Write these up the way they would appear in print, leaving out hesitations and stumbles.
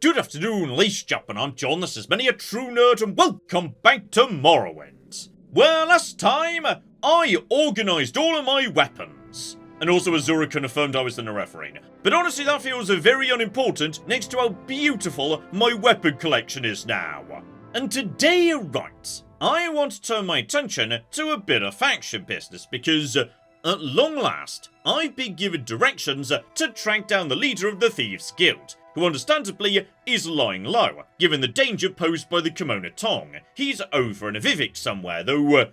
Good afternoon, ladies and gentlemen, I'm John, this is Many a True Nerd, and welcome back to Morrowind. Well, last time, I organised all of my weapons. And also Azura confirmed I was the Nerevarine. But honestly, that feels very unimportant next to how beautiful my weapon collection is now. And today, right, I want to turn my attention to a bit of faction business because, at long last, I've been given directions to track down the leader of the Thieves' Guild, who understandably is lying low, given the danger posed by the Kimono Tong. He's over in a Vivec somewhere, though,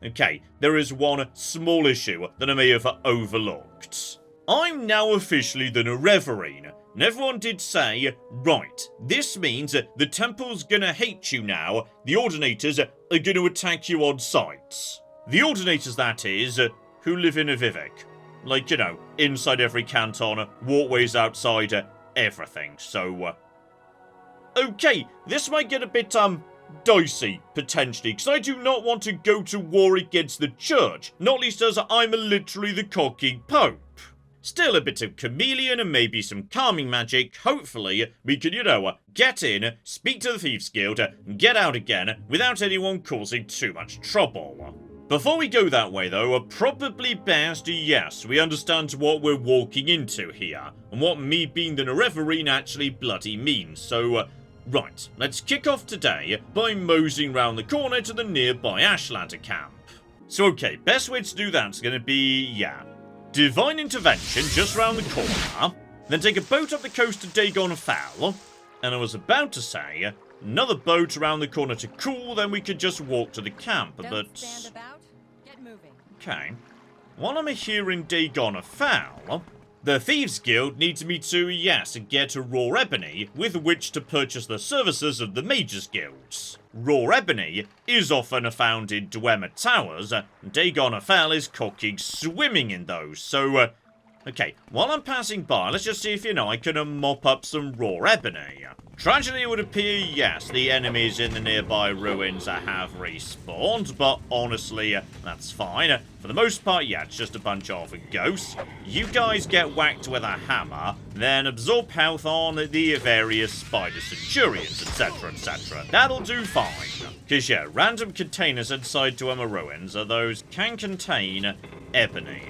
okay, there is one small issue that I may have overlooked. I'm now officially the Nerevarine, and everyone did say, right, this means the temple's gonna hate you now, the Ordinators are gonna attack you on sight. The Ordinators, that is, who live in a Vivec. Like, you know, inside every canton, walkways outside, everything, so, okay, this might get a bit, dicey, potentially, because I do not want to go to war against the church, not least as I'm literally the cocking pope. Still a bit of chameleon and maybe some calming magic, hopefully we can, you know, get in, speak to the Thieves' Guild, and get out again without anyone causing too much trouble. Before we go that way though, probably best, yes, we understand what we're walking into here, and what me being the Nerevarine actually bloody means, so, right, let's kick off today by moseying round the corner to the nearby Ashlander camp. So okay, best way to do that's gonna be, yeah, Divine Intervention just round the corner, then take a boat up the coast to Dagon Fowl, and I was about to say, another boat around the corner to cool, then we could just walk to the camp, but stand about. Get moving. Okay. While I'm here in Dagon Fowl, the Thieves' Guild needs me to, yes, get a raw ebony with which to purchase the services of the Mages Guilds. Raw ebony is often found in Dwemer Towers, and Dagon Fowl is cocking swimming in those, so, okay, while I'm passing by, let's just see if, you know, I can mop up some raw ebony. Tragically, it would appear, yes, the enemies in the nearby ruins have respawned, but honestly, that's fine. For the most part, yeah, it's just a bunch of ghosts. You guys get whacked with a hammer, then absorb health on the various spider centurions, etc, etc. That'll do fine. Because, yeah, random containers inside Dwemer ruins are those can contain ebony.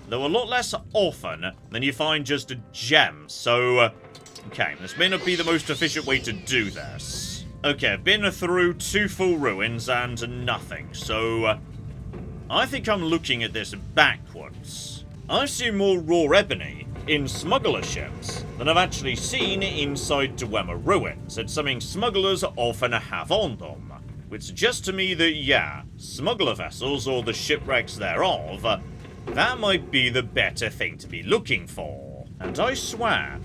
Though a lot less often than you find just a gem, so, okay, this may not be the most efficient way to do this. Okay, I've been through 2 full ruins and nothing, so, I think I'm looking at this backwards. I've seen more raw ebony in smuggler ships than I've actually seen inside Dwemer ruins. It's something smugglers often have on them, which suggests to me that, yeah, smuggler vessels, or the shipwrecks thereof, that might be the better thing to be looking for. And I swear,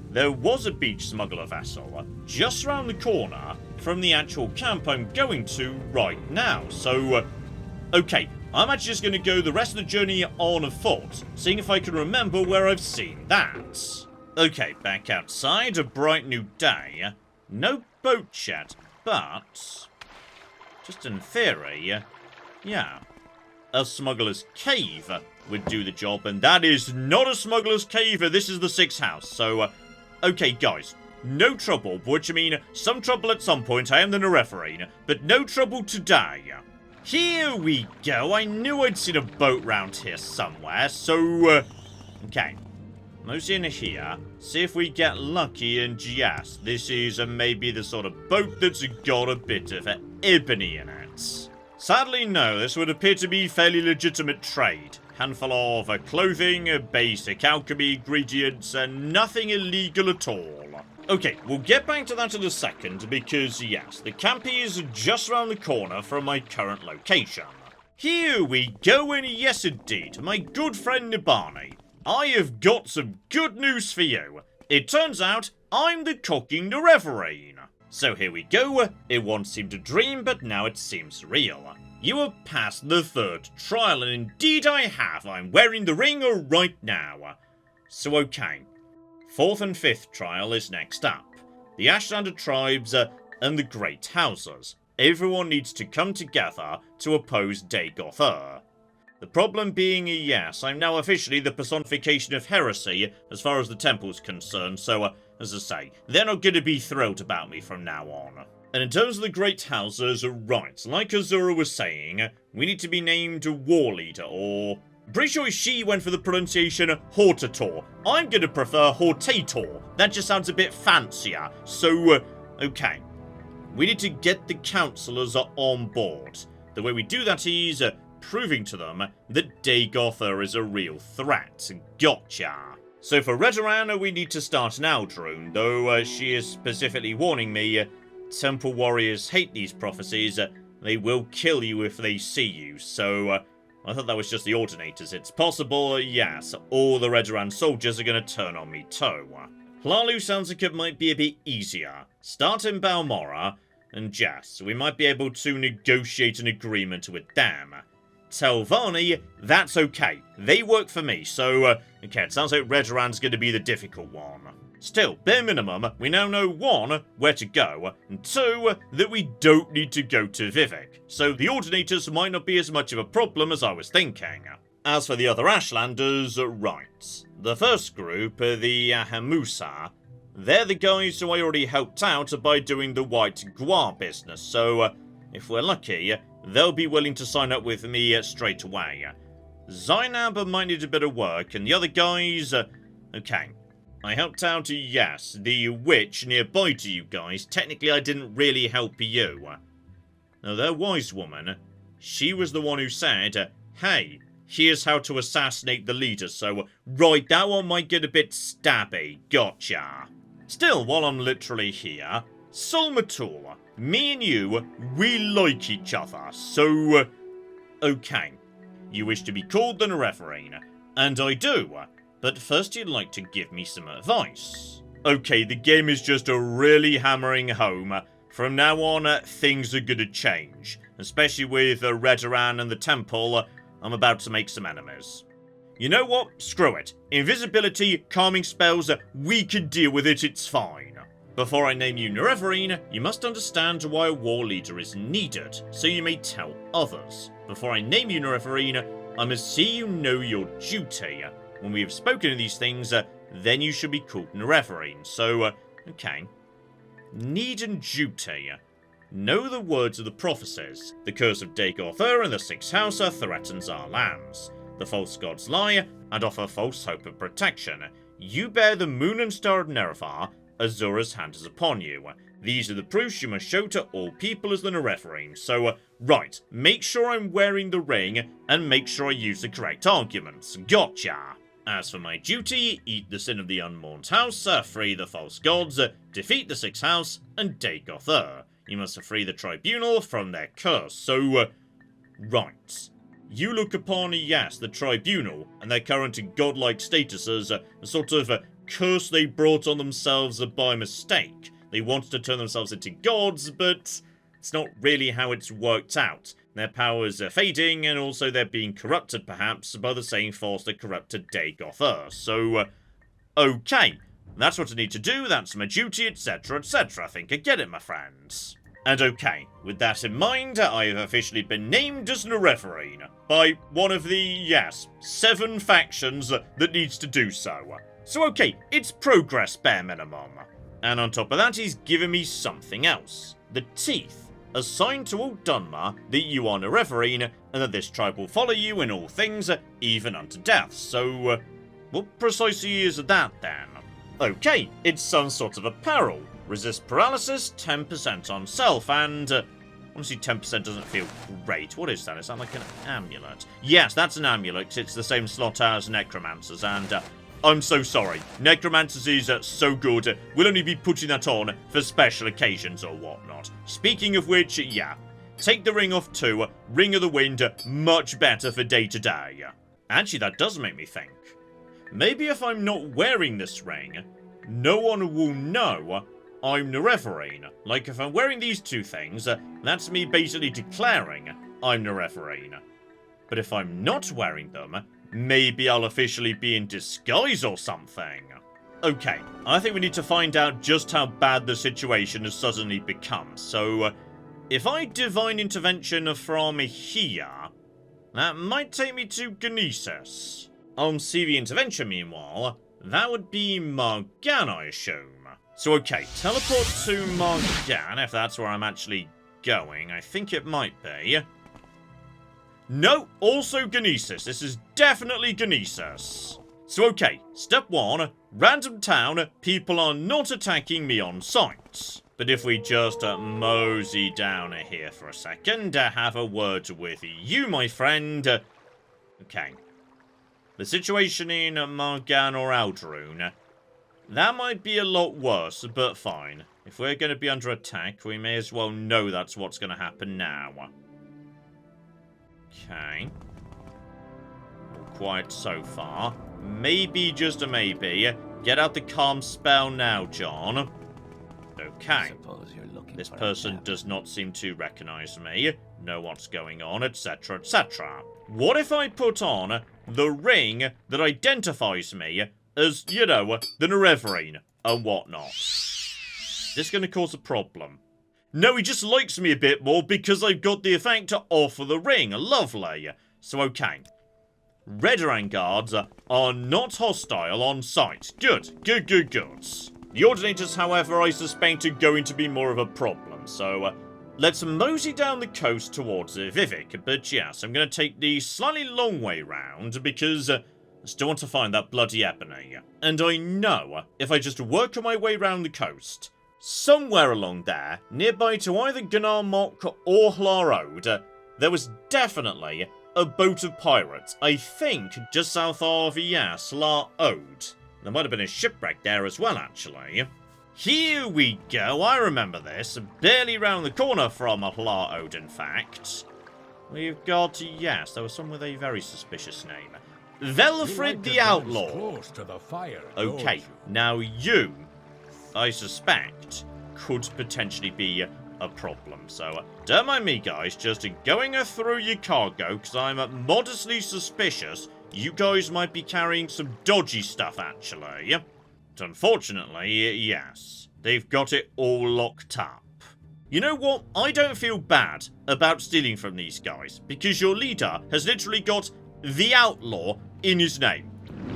there was a beach smuggler vessel just round the corner from the actual camp I'm going to right now. So, okay, I'm actually just going to go the rest of the journey on foot, seeing if I can remember where I've seen that. Okay, back outside, a bright new day. No boat yet, but just in theory, yeah, a smuggler's cave would do the job, and that is not a smuggler's cave, this is the 6th house, so, okay guys, no trouble, which I mean, some trouble at some point, I am the Nerevarine, but no trouble today. Here we go, I knew I'd seen a boat round here somewhere, so, okay, mosey in here, see if we get lucky, and yes, this is maybe the sort of boat that's got a bit of ebony in it. Sadly, no, this would appear to be fairly legitimate trade. Handful of clothing, basic alchemy ingredients, and nothing illegal at all. Okay, we'll get back to that in a second, because yes, the camp is just around the corner from my current location. Here we go, and yes indeed, my good friend Nibani, I have got some good news for you. It turns out, I'm the cocking Nerevarine. So here we go, it once seemed a dream, but now it seems real. You have passed the 3rd trial, and indeed I have. I'm wearing the ring right now. So okay, 4th and 5th trial is next up. The Ashlander tribes and the Great Houses. Everyone needs to come together to oppose Dagoth. The problem being, yes, I'm now officially the personification of heresy as far as the temple's concerned, so As I say, they're not going to be thrilled about me from now on. And in terms of the Great Houses, right, like Azura was saying, we need to be named War Leader, or... I'm pretty sure she went for the pronunciation Hortator. I'm going to prefer Hortator. That just sounds a bit fancier. So, okay. We need to get the councillors on board. The way we do that is proving to them that Dagoth is a real threat. Gotcha. So for Redoran, we need to start an Aldrune, though she is specifically warning me, Temple Warriors hate these prophecies, they will kill you if they see you, so I thought that was just the Ordinators. It's possible, yes, all the Redoran soldiers are going to turn on me too. Hlalu sounds like it might be a bit easier. Start in Balmora, and yes, we might be able to negotiate an agreement with them. Telvanni, that's okay. They work for me, so, okay, it sounds like Redoran's going to be the difficult one. Still, bare minimum, we now know 1, where to go, and 2, that we don't need to go to Vivec, so the Ordinators might not be as much of a problem as I was thinking. As for the other Ashlanders, right. The first group, the Ahamusa, they're the guys who I already helped out by doing the White Guar business, so if we're lucky, they'll be willing to sign up with me straight away. Zainab might need a bit of work, and the other guys, okay. I helped out, yes, the witch nearby to you guys. Technically, I didn't really help you. Now, their wise woman, she was the one who said, hey, here's how to assassinate the leader, so, right, that one might get a bit stabby. Gotcha. Still, while I'm literally here, Solmatul, me and you, we like each other, so, okay. You wish to be called the Nerevarine, and I do. But first you'd like to give me some advice. Okay, the game is just really hammering home. From now on, things are gonna change. Especially with Redoran and the Temple, I'm about to make some enemies. You know what? Screw it. Invisibility, calming spells, we can deal with it, it's fine. Before I name you Nerevarine, you must understand why a war leader is needed, so you may tell others. Before I name you Nerevarine, I must see you know your duty. When we have spoken of these things, then you should be called Nerevarine. So, okay. Need and duty. Know the words of the prophecies. The curse of Dagoth and the Sixth House threatens our lands. The false gods lie and offer false hope of protection. You bear the moon and star of Nerevar. Azura's hand is upon you. These are the proofs you must show to all people as the Nerevarine. So, right, make sure I'm wearing the ring and make sure I use the correct arguments. Gotcha. As for my duty, eat the sin of the unmourned house, free the false gods, defeat the Sixth House, and Dagoth. You must free the tribunal from their curse, so, right. You look upon, yes, the tribunal, and their current godlike status as a sort of curse they brought on themselves by mistake. They wanted to turn themselves into gods, but it's not really how it's worked out. Their powers are fading, and also they're being corrupted, perhaps, by the same force that corrupted Dagoth. So, okay. That's what I need to do, that's my duty, etc., etc. I think I get it, my friends. And okay, with that in mind, I have officially been named as Nerevarine by one of the, yes, 7 factions that needs to do so. So okay, it's progress bare minimum. And on top of that, he's given me something else. The teeth. A sign to all Dunmer that you are Nerevarine, and that this tribe will follow you in all things, even unto death. So, what precisely is that then? Okay, it's some sort of apparel. Resist paralysis, 10% on self, and... honestly, 10% doesn't feel great. What is that? Is that like an amulet? Yes, that's an amulet. It's the same slot as Necromancers, and... I'm so sorry. Necromancers is so good, we'll only be putting that on for special occasions or whatnot. Speaking of which, yeah. Take the ring off too. Ring of the Wind, much better for day to day. Actually, that does make me think. Maybe if I'm not wearing this ring, no one will know I'm Nerevarine. Like, if I'm wearing these 2 things, that's me basically declaring I'm Nerevarine. But if I'm not wearing them, maybe I'll officially be in disguise or something. Okay, I think we need to find out just how bad the situation has suddenly become. So, if I divine intervention from here, that might take me to Ganesis. On CV intervention, meanwhile, that would be Morgana, I assume. So, okay, teleport to Morgan, if that's where I'm actually going. I think it might be. No, also Ganesis. This is definitely Ganesis. So, okay, step 1, random town, people are not attacking me on sight. But if we just mosey down here for a second, have a word with you, my friend. Okay. The situation in Morgan or Aldrune, that might be a lot worse, but fine. If we're going to be under attack, we may as well know that's what's going to happen now. Okay. All quiet so far. Maybe, just a maybe. Get out the calm spell now, John. Okay. This person does not seem to recognize me, know what's going on, etc., etc. What if I put on the ring that identifies me as, you know, the Nerevarine and whatnot? This going to cause a problem? No, he just likes me a bit more because I've got the effect off of the ring. Lovely. So, okay. Redoran guards are not hostile on sight. Good, good, good, good. The Ordinators, however, I suspect are going to be more of a problem, so let's mosey down the coast towards Vivec, but yes, I'm going to take the slightly long way round, because I still want to find that bloody ebony. And I know, if I just work my way round the coast, somewhere along there, nearby to either Gnarmok or Hlarode, there was definitely a boat of pirates, I think just south of, yes, Hlarode. There might have been a shipwreck there as well, actually. Here we go, I remember this. Barely round the corner from Hlarode, in fact. We've got, yes, there was someone with a very suspicious name. Velfred the Outlaw. Okay, now you, I suspect, could potentially be a problem. So, don't mind me, guys, just going through your cargo, because I'm modestly suspicious you guys might be carrying some dodgy stuff, actually. But unfortunately, yes, they've got it all locked up. You know what? I don't feel bad about stealing from these guys, because your leader has literally got the Outlaw in his name.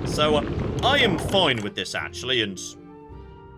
So, I am fine with this, actually, and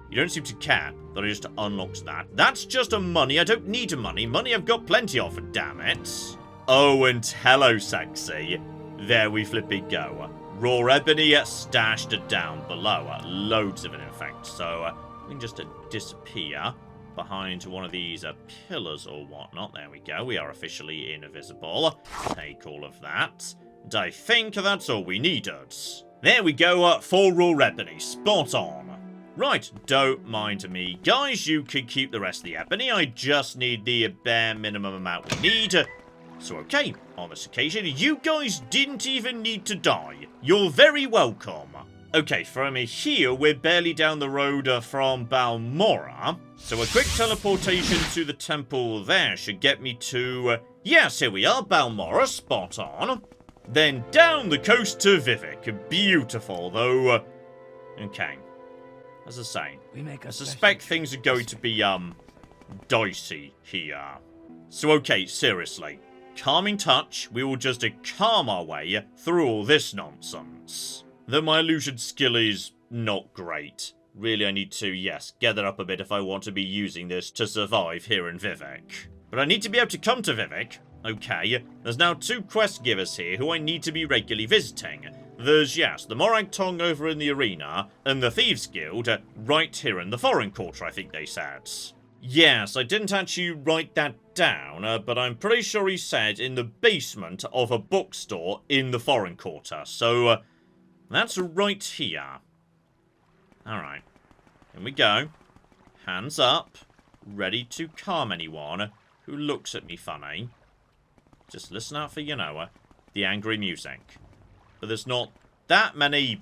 you don't seem to care that I just unlocked that. That's just a money. I don't need a money. Money I've got plenty of, damn it. Oh, and hello, sexy. There we flipping go. Raw ebony stashed down below. Loads of it, in fact. So, we can just disappear behind one of these pillars or whatnot. There we go. We are officially invisible. Take all of that. And I think that's all we needed. There we go. For raw ebony. Spot on. Right, don't mind me. Guys, you can keep the rest of the ebony. I just need the bare minimum amount we need. So, okay, on this occasion, you guys didn't even need to die. You're very welcome. Okay, from here, we're barely down the road from Bal Molagmer. So a quick teleportation to the temple there should get me to... yes, here we are, Bal Molagmer, spot on. Then down the coast to Vivec. Beautiful, though. Okay. As I say, I suspect things are going to be, dicey here. So, okay, seriously. Calming touch, we will just calm our way through all this nonsense. Though my illusion skill is not great. Really, I need to, yes, gather up a bit if I want to be using this to survive here in Vivec. But I need to be able to come to Vivec. Okay, there's now 2 quest givers here who I need to be regularly visiting. There's, yes, the Morag Tong over in the arena, and the Thieves Guild right here in the Foreign Quarter, I think they said. Yes, I didn't actually write that down, but I'm pretty sure he said in the basement of a bookstore in the Foreign Quarter. So, that's right here. Alright, here we go. Hands up, ready to calm anyone who looks at me funny. Just listen out for, you know, the angry music. But there's not that many...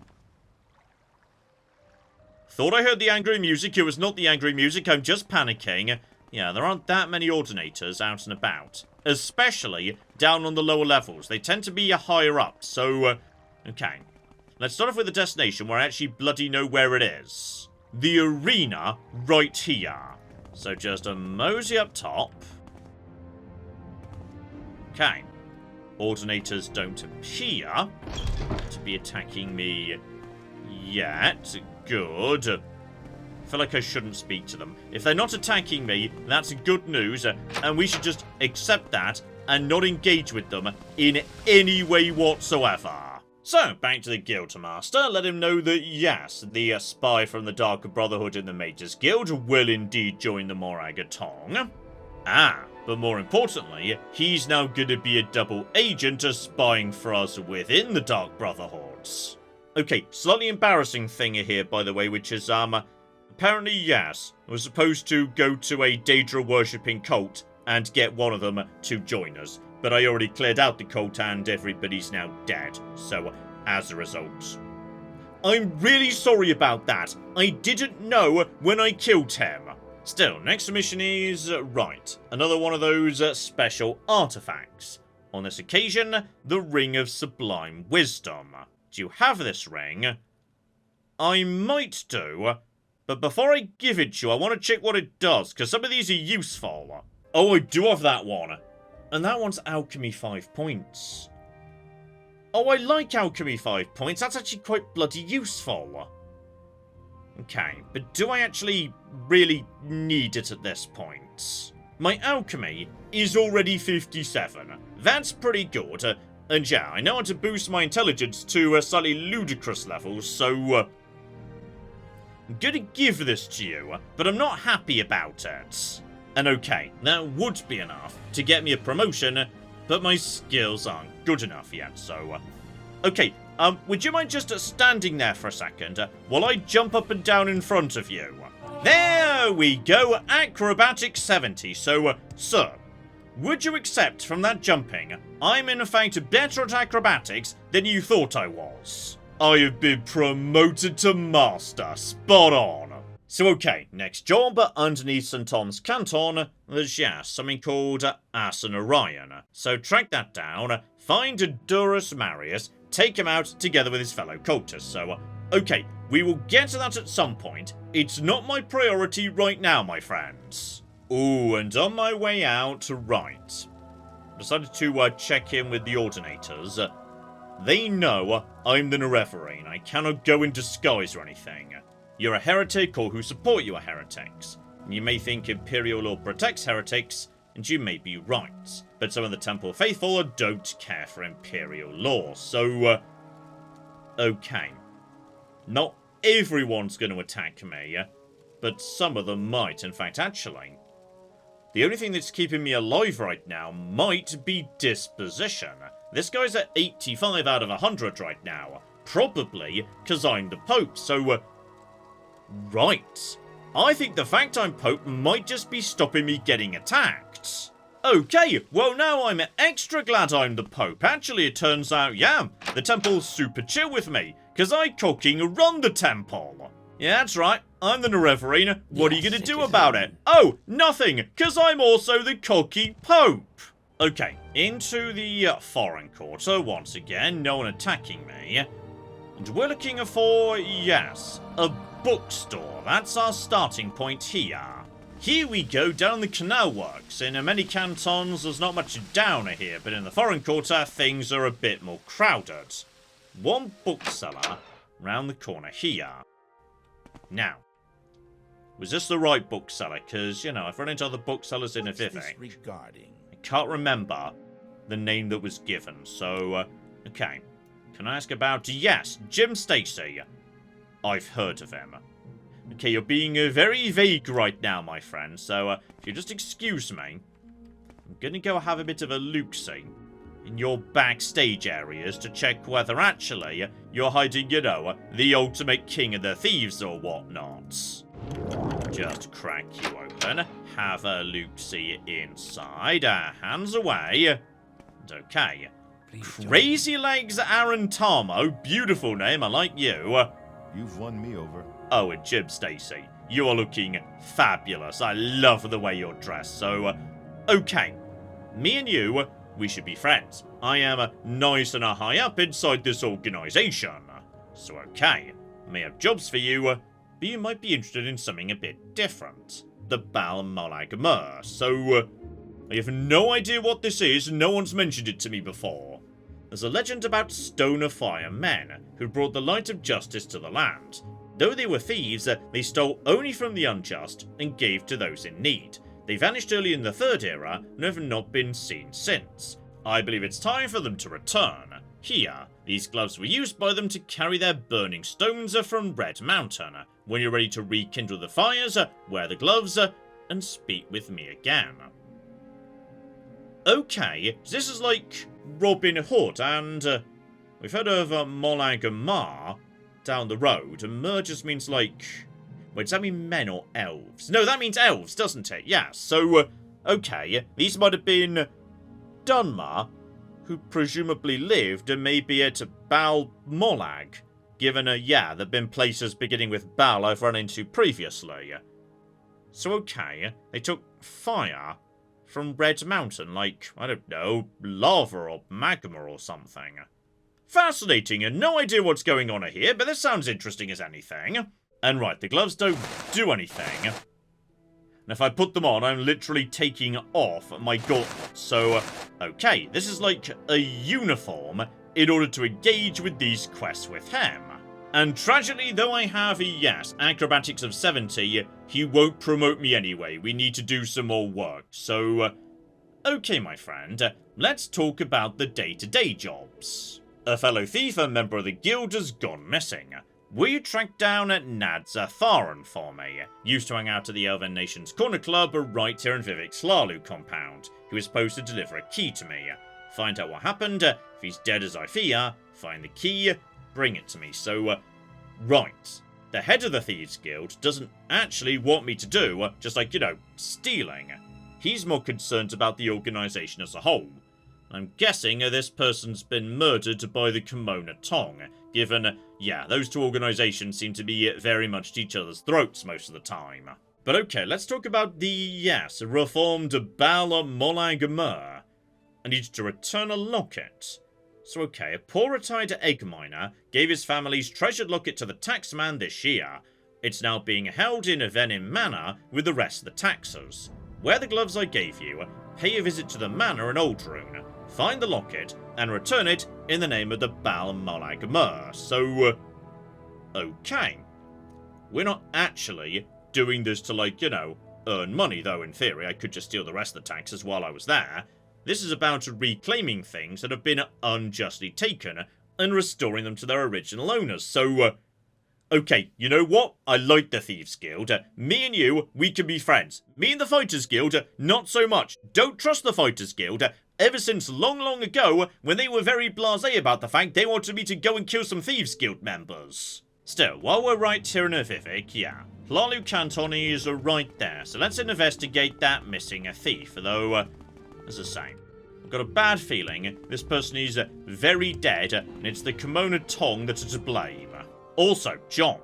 Thought I heard the angry music, it was not the angry music, I'm just panicking. Yeah, there aren't that many Ordinators out and about. Especially down on the lower levels. They tend to be higher up, so... okay. Let's start off with the destination where I actually bloody know where it is. The arena right here. So just a mosey up top. Okay. Ordinators don't appear to be attacking me yet. Good. feel like I shouldn't speak to them. If they're not attacking me, that's good news, and we should just accept that and not engage with them in any way whatsoever. So, back to the Guildmaster, let him know that yes, the spy from the Darker Brotherhood in the Mages Guild will indeed join the Morrowind. But more importantly, he's now gonna be a double agent spying for us within the Dark Brotherhoods. Okay, slightly embarrassing thing here, by the way, which is, apparently, yes, I was supposed to go to a Daedra worshipping cult and get one of them to join us. But I already cleared out the cult and everybody's now dead, so as a result. I'm really sorry about that. I didn't know when I killed him. Still, next mission is, right, another one of those special artifacts. On this occasion, the Ring of Sublime Wisdom. Do you have this ring? I might do, but before I give it to you, I want to check what it does, because some of these are useful. Oh, I do have that one. And that one's Alchemy 5 points. Oh, I like Alchemy 5 points. That's actually quite bloody useful. Okay, but do I actually really need it at this point? My Alchemy is already 57. That's pretty good. And yeah, I know how to boost my intelligence to slightly ludicrous levels, so I'm gonna give this to you, but I'm not happy about it. And okay, that would be enough to get me a promotion, but my skills aren't good enough yet, so... Okay, would you mind just standing there for a second while I jump up and down in front of you? There we go, Acrobatic 70, so, sir, would you accept from that jumping, I'm in fact better at acrobatics than you thought I was? I have been promoted to Master, spot on. So okay, next job, underneath St. Tom's Canton, there's, yeah, something called Asen Orion. So track that down, find Durus Marius, take him out together with his fellow cultists. So, okay, we will get to that at some point. It's not my priority right now, my friends. Ooh, and on my way out, right. Decided to check in with the Ordinators. They know I'm the Nerevarine. I cannot go in disguise or anything. You're a heretic, or who support you are heretics. You may think Imperial Law protects heretics, and you may be right. But some of the Temple Faithful don't care for Imperial Law, so... okay. Not everyone's going to attack me, but some of them might, in fact, actually. The only thing that's keeping me alive right now might be disposition. This guy's at 85 out of 100 right now. Probably because I'm the Pope, so... right. I think the fact I'm Pope might just be stopping me getting attacked. Okay, well now I'm extra glad I'm the Pope. Actually, it turns out, yeah, the temple's super chill with me, because I fucking run the temple. Yeah, that's right, I'm the Nerevarine. What are you going to do about it? Oh, nothing, because I'm also the cocky Pope. Okay, into the foreign quarter once again, no one attacking me. And we're looking for, yes, a bookstore. That's our starting point here. Here we go down the canal works. In many cantons, there's not much down here, but in the foreign quarter, things are a bit more crowded. One bookseller round the corner here. Now, was this the right bookseller? Because, you know, I've run into other booksellers in a Vivec. I can't remember the name that was given, so, okay. Can I ask about, yes, Jim Stacy. I've heard of him. Okay, you're being very vague right now, my friend, so if you just excuse me, I'm gonna go have a bit of a look-see in your backstage areas to check whether actually you're hiding, you know, the ultimate king of the thieves or whatnot. Just crack you open, have a look-see inside, hands away, and okay. Crazy Legs Aaron Tamo, beautiful name, I like you. You've won me over. Oh, and Jim Stacy, you are looking fabulous. I love the way you're dressed, so, okay. Me and you, we should be friends. I am nice and high up inside this organization. So, okay, I may have jobs for you, but you might be interested in something a bit different. The Bal Molagmer. So, I have no idea what this is, no one's mentioned it to me before. There's a legend about Stone of Fire men who brought the light of justice to the land. Though they were thieves, they stole only from the unjust and gave to those in need. They vanished early in the Third Era and have not been seen since. I believe it's time for them to return. Here, these gloves were used by them to carry their burning stones from Red Mountain. When you're ready to rekindle the fires, wear the gloves and speak with me again. Okay, so this is like Robin Hood, and we've heard of Molagmer down the road, and mer just means like... Wait, does that mean men or elves? No, that means elves, doesn't it? Yeah, so, okay, these might have been Dunmer, who presumably lived and maybe at Bal Molag, given yeah, there have been places beginning with Bal I've run into previously. So okay, they took fire from Red Mountain, like, I don't know, lava or magma or something. Fascinating, and no idea what's going on here, but this sounds interesting as anything. And right, the gloves don't do anything. And if I put them on, I'm literally taking off my gauntlet. So, okay, this is like a uniform in order to engage with these quests with him. And tragically, though I have, yes, acrobatics of 70, he won't promote me anyway. We need to do some more work. So, okay, my friend, let's talk about the day-to-day jobs. A fellow thief and member of the guild has gone missing. Will you track down Nerevarine for me? Used to hang out at the Elven Nation's Corner Club right here in Vivec's Slalu compound. He was supposed to deliver a key to me. Find out what happened. If he's dead as I fear, find the key, bring it to me. So, right. The head of the Thieves Guild doesn't actually want me to do, just like, you know, stealing. He's more concerned about the organisation as a whole. I'm guessing this person's been murdered by the Kimona Tong, given, yeah, those two organisations seem to be very much at each other's throats most of the time. But okay, let's talk about the, yes, reformed Bal Molagmer. I need to return a locket. So okay, a poor retired egg miner gave his family's treasured locket to the taxman this year. It's now being held in Venom Manor with the rest of the taxers. Wear the gloves I gave you, pay a visit to the manor in Oldrune, find the locket, and return it in the name of the Bal Molagmer. So, okay. We're not actually doing this to, like, you know, earn money, though in theory I could just steal the rest of the taxes while I was there. This is about reclaiming things that have been unjustly taken and restoring them to their original owners. So, okay, you know what? I like the Thieves Guild. Me and you, we can be friends. Me and the Fighters Guild, not so much. Don't trust the Fighters Guild. Ever since long, long ago, when they were very blasé about the fact they wanted me to go and kill some Thieves Guild members. Still, while we're right here in Vivec, yeah, Hlalu Canton is right there, so let's investigate that missing thief, though, as I say, I've got a bad feeling this person is very dead, and it's the Kimona Tong that's to blame. Also, John,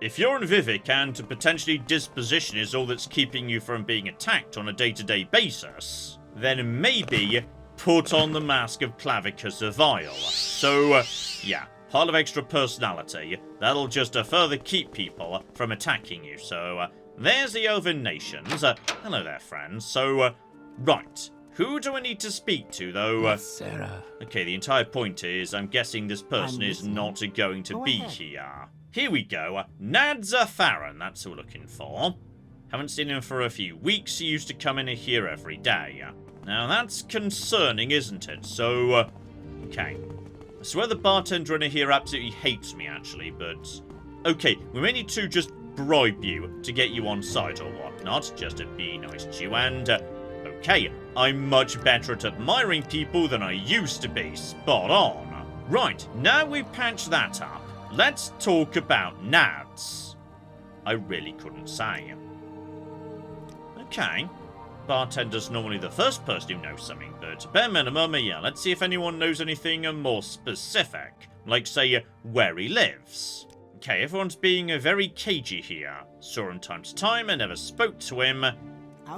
if you're in Vivec and potentially disposition is all that's keeping you from being attacked on a day-to-day basis, then maybe put on the mask of Clavicus Vile. So, yeah, pile of extra personality. That'll just further keep people from attacking you. So, there's the Elven Nations. Hello there, friends. So, right. Who do I need to speak to, though? Sarah. Okay, the entire point is, I'm guessing this person is not going to be ahead. here. Here we go. Nerevarine, that's who we're looking for. Haven't seen him for a few weeks. He used to come in here every day. Now, that's concerning, isn't it? So, okay. I swear the bartender in here absolutely hates me, actually, but... Okay, we may need to just bribe you to get you on side or whatnot, just to be nice to you, and... okay, I'm much better at admiring people than I used to be. Spot on. Right, now we've patched that up, let's talk about Nads. I really couldn't say. Okay. Bartender's normally the first person who knows something, but bare minimum, yeah, let's see if anyone knows anything more specific. Like, say, where he lives. Okay, everyone's being very cagey here. Saw him time to time and never spoke to him.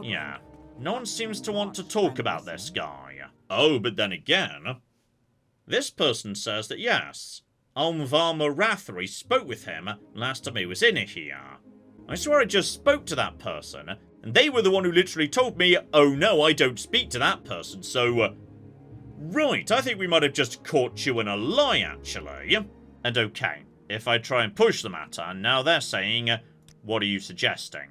Yeah, no one seems to want to talk about this guy. Oh, but then again, this person says that yes, Almvarma Rathri spoke with him last time he was in here. I swear I just spoke to that person, and they were the one who literally told me, oh no, I don't speak to that person, so... right, I think we might have just caught you in a lie, actually. And okay, if I try and push the matter, now they're saying, what are you suggesting?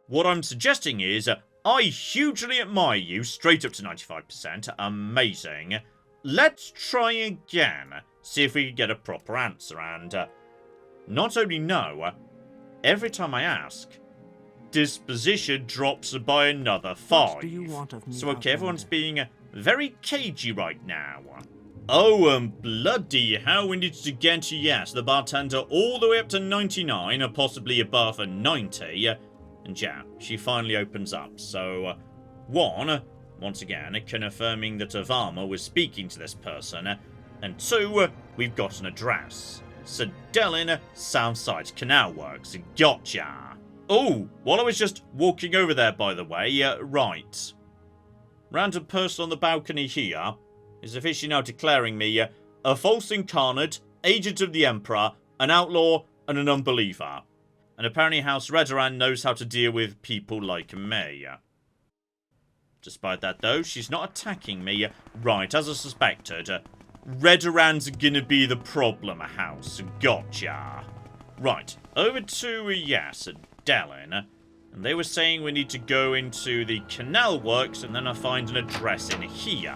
What I'm suggesting is, I hugely admire you, straight up to 95%, amazing. Let's try again, see if we can get a proper answer, and not only no, every time I ask, disposition drops by another 5. What do you want of me, So okay, everyone's Outlander? being very cagey right now. Oh, bloody hell, we need to get to, yes, the bartender all the way up to 99, or possibly above a 90. And yeah, she finally opens up. So, one, once again, confirming that Avama was speaking to this person. And two, we've got an address. Sedelin, Southside Canal Works. Gotcha. Oh, while I was just walking over there, by the way, right. Random person on the balcony here is officially now declaring me a false incarnate, agent of the Emperor, an outlaw, and an unbeliever. And apparently House Redoran knows how to deal with people like me. Despite that, though, she's not attacking me. Right, as I suspected, Redoran's gonna be the problem, House. Gotcha. Right, over to, yes, Delin. And they were saying we need to go into the canal works and then I find an address in here.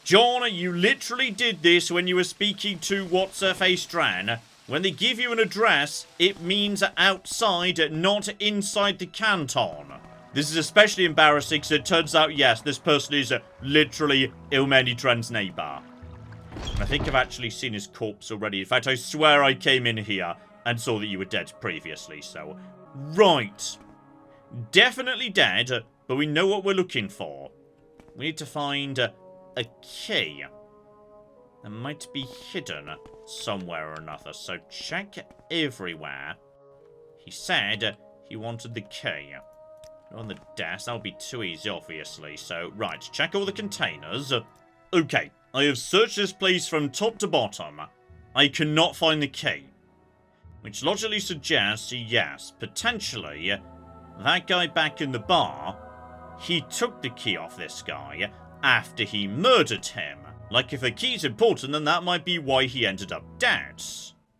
John, you literally did this when you were speaking to What's-Her-Face Dran. When they give you an address, it means outside, not inside the canton. This is especially embarrassing because it turns out, yes, this person is literally Ilmeni Dran's neighbour. And I think I've actually seen his corpse already. In fact, I swear I came in here and saw that you were dead previously, so... Right. Definitely dead, but we know what we're looking for. We need to find a key. That might be hidden somewhere or another, so check everywhere. He said he wanted the key. On the desk, that would be too easy, obviously. So, right, check all the containers. Okay, I have searched this place from top to bottom. I cannot find the key. Which logically suggests, yes, potentially, that guy back in the bar, he took the key off this guy after he murdered him. Like, if the key's important, then that might be why he ended up dead.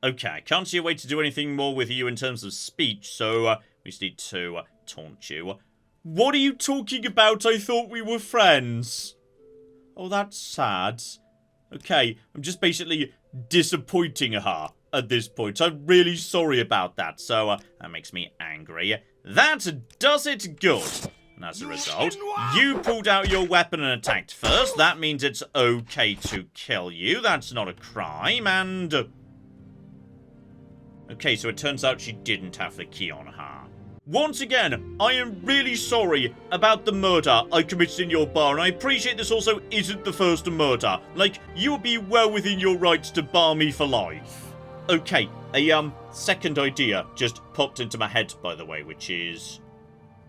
Okay, I can't see a way to do anything more with you in terms of speech, so we just need to taunt you. What are you talking about? I thought we were friends. Oh, that's sad. Okay, I'm just basically disappointing her at this point. I'm really sorry about that, so that makes me angry. That does it good. And as a result, you pulled out your weapon and attacked first. That means it's okay to kill you. That's not a crime, and... Okay, so it turns out she didn't have the key on her. Once again, I am really sorry about the murder I committed in your bar, and I appreciate this also isn't the first murder. Like, you would be well within your rights to bar me for life. Okay, a second idea just popped into my head, by the way, which is...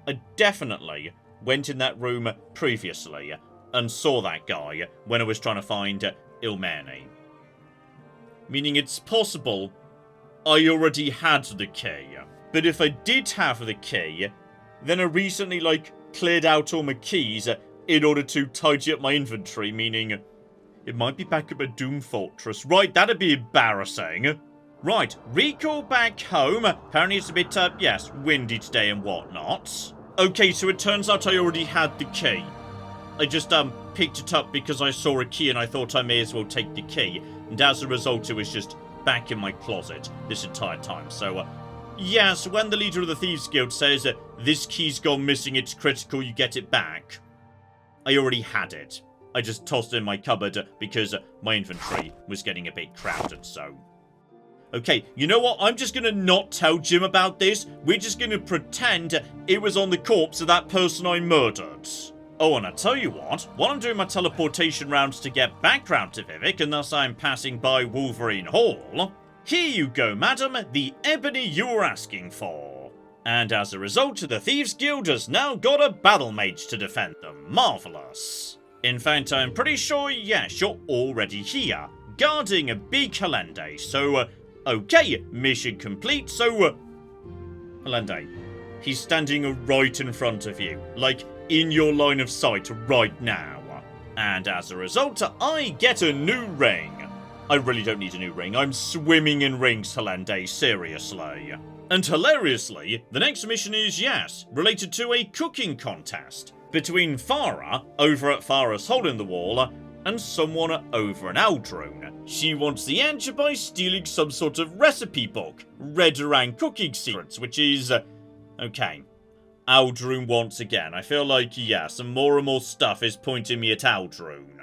I definitely went in that room previously and saw that guy when I was trying to find Ilmeni. Meaning it's possible I already had the key. But if I did have the key, then I recently, cleared out all my keys in order to tidy up my inventory, meaning it might be back at my Doom Fortress. Right, that'd be embarrassing. Right, recall back home. Apparently it's a bit, yes, windy today and whatnot. Okay, so it turns out I already had the key. I just, picked it up because I saw a key and I thought I may as well take the key. And as a result, it was just back in my closet this entire time. So, yes, when the leader of the Thieves Guild says, this key's gone missing, it's critical you get it back, I already had it. I just tossed it in my cupboard because my inventory was getting a bit crowded, so... Okay, you know what? I'm just gonna not tell Jim about this. We're just gonna pretend it was on the corpse of that person I murdered. Oh, and I tell you what, while I'm doing my teleportation rounds to get back round to Vivec, and thus I'm passing by Wolverine Hall, here you go, madam, the ebony you were asking for. And as a result, the Thieves Guild has now got a battle mage to defend them. Marvellous. In fact, I'm pretty sure, yes, you're already here, guarding a big Helende, so, okay, mission complete, so, Helende, he's standing right in front of you, like, in your line of sight right now. And as a result, I get a new ring. I really don't need a new ring. I'm swimming in rings, Helende, seriously. And hilariously, the next mission is, yes, related to a cooking contest between Farah, over at Farah's hole in the wall, and someone over in Aldrune. She wants the edge by stealing some sort of recipe book, Redoran Cooking Secrets, which is... okay. Aldrune once again. I feel like, yes, more and more stuff is pointing me at Aldrune.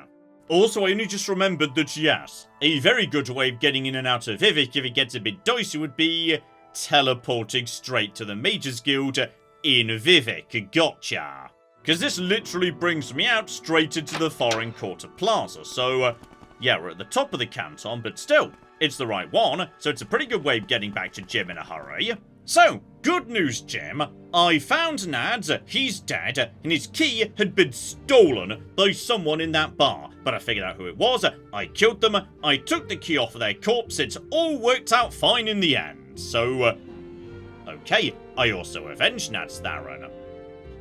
Also, I only just remembered that, yes, a very good way of getting in and out of Vivec if it gets a bit dicey would be teleporting straight to the Mages Guild in Vivec. Gotcha. Because this literally brings me out straight into the Foreign Quarter Plaza. So, yeah, we're at the top of the canton, but still, it's the right one. So it's a pretty good way of getting back to Jim in a hurry. So, good news, Jim. I found Nads, he's dead, and his key had been stolen by someone in that bar. But I figured out who it was, I killed them, I took the key off of their corpse, it's all worked out fine in the end. So, okay, I also avenged Nads Theron.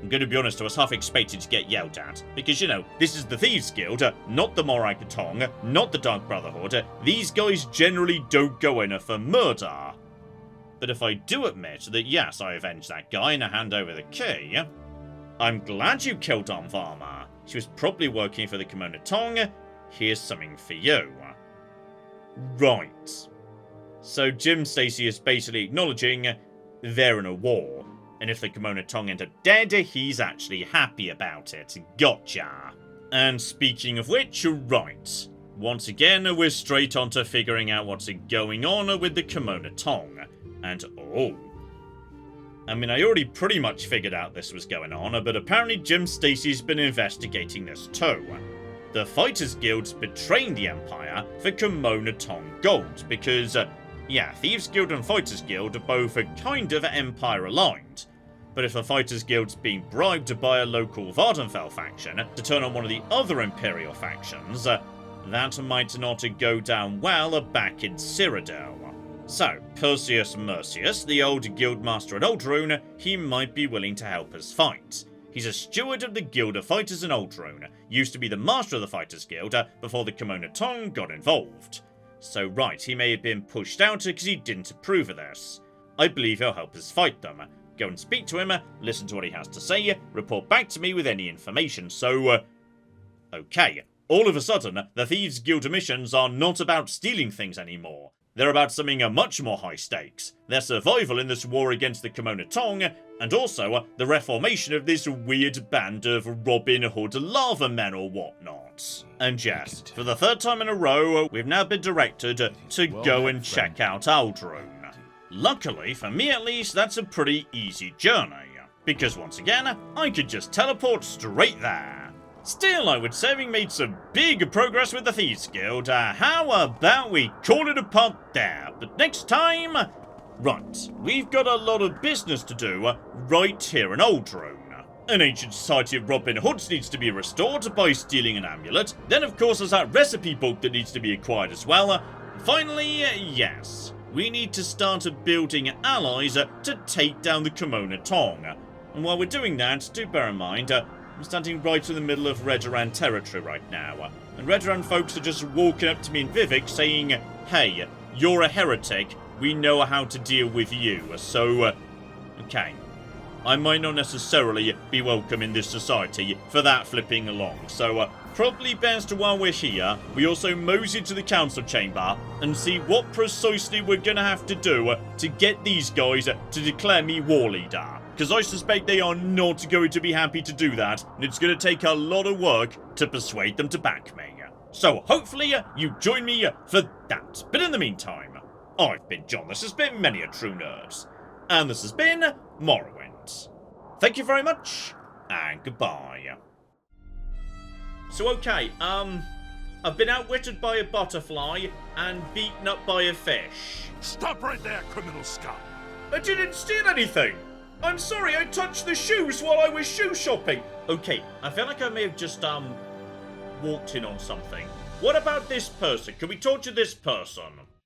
I'm going to be honest, I was half expected to get yelled at. Because, you know, this is the Thieves Guild, not the Morrowind, not the Dark Brotherhood. These guys generally don't go in for murder. But if I do admit that, yes, I avenged that guy and I hand over the key, I'm glad you killed Varma. She was probably working for the Kimono Tong. Here's something for you. Right. So Jim Stacy is basically acknowledging they're in a war. And if the Kimono Tong end up dead, he's actually happy about it. Gotcha. And speaking of which, right. Once again, we're straight on to figuring out what's going on with the Kimono Tong. And, oh. I mean, I already pretty much figured out this was going on, but apparently Jim Stacy's been investigating this too. The Fighters Guild's betraying the Empire for Kimono Tong gold, because, yeah, Thieves Guild and Fighters Guild are both kind of Empire aligned. But if the Fighters Guild's being bribed by a local Vardenfell faction to turn on one of the other Imperial factions, that might not go down well back in Cyrodiil. So, Perseus Mercius, the old guildmaster at Aldrune, he might be willing to help us fight. He's a steward of the Guild of Fighters in Aldrune, used to be the master of the Fighters Guild before the Kimono Tong got involved. So right, he may have been pushed out because he didn't approve of this. I believe he'll help us fight them. Go and speak to him, listen to what he has to say, report back to me with any information, so... okay, all of a sudden, the Thieves Guild missions are not about stealing things anymore. They're about something much more high stakes. Their survival in this war against the Kimono Tong, and also the reformation of this weird band of Robin Hood lava men or whatnot. And yes, for the third time in a row, we've now been directed to go and check out Aldrune. Luckily, for me at least, that's a pretty easy journey. Because once again, I could just teleport straight there. Still, I would say we made some big progress with the Thieves Guild. How about we call it a punt there? But next time... right, we've got a lot of business to do right here in Aldrune. An ancient society of Robin Hoods needs to be restored by stealing an amulet. Then, of course, there's that recipe book that needs to be acquired as well. Finally, yes, we need to start building allies to take down the Kimono Tong. And while we're doing that, do bear in mind... I'm standing right in the middle of Redoran territory right now, and Redoran folks are just walking up to me in Vivec saying, hey, you're a heretic, we know how to deal with you, so, okay. I might not necessarily be welcome in this society for that flipping along, so probably best while we're here, we also mosey to the council chamber and see what precisely we're gonna have to do to get these guys to declare me war leader. Because I suspect they are not going to be happy to do that, and it's going to take a lot of work to persuade them to back me. So hopefully you join me for that. But in the meantime, I've been John, this has been Many a True Nerds, and this has been Morrowind. Thank you very much, and goodbye. So okay, I've been outwitted by a butterfly and beaten up by a fish. Stop right there, criminal scum! I didn't steal anything! I'm sorry, I touched the shoes while I was shoe shopping. Okay, I feel like I may have just, walked in on something. What about this person? Can we talk to this person?